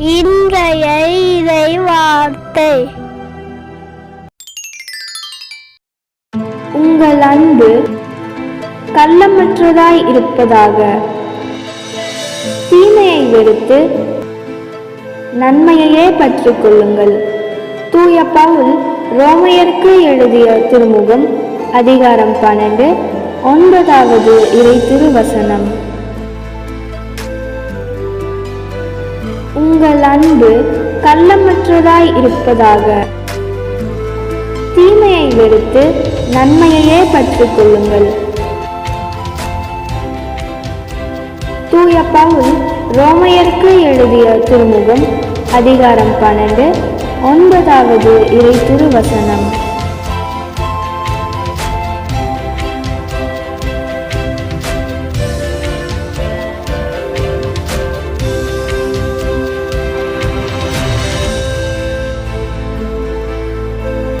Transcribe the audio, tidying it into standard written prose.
இன்றைய இறை வார்த்தை. உங்கள் அன்பு கள்ளமற்றதாய் இருப்பதாக. தீமையை வெறுத்து நன்மையையே பற்றிக் கொள்ளுங்கள். தூய பவுல் ரோமையருக்கு எழுதிய திருமுகம் அதிகாரம் 12 9வது இறை திருவசனம். உங்கள் அன்பு கள்ளமற்றதாய் இருப்பதாக. தீமையை வெறுத்து நன்மையையே பற்றிக் கொள்ளுங்கள். தூய பவுல் ரோமையருக்கு எழுதிய திருமுகம் அதிகாரம் 12 9வது இறை திருவசனம்.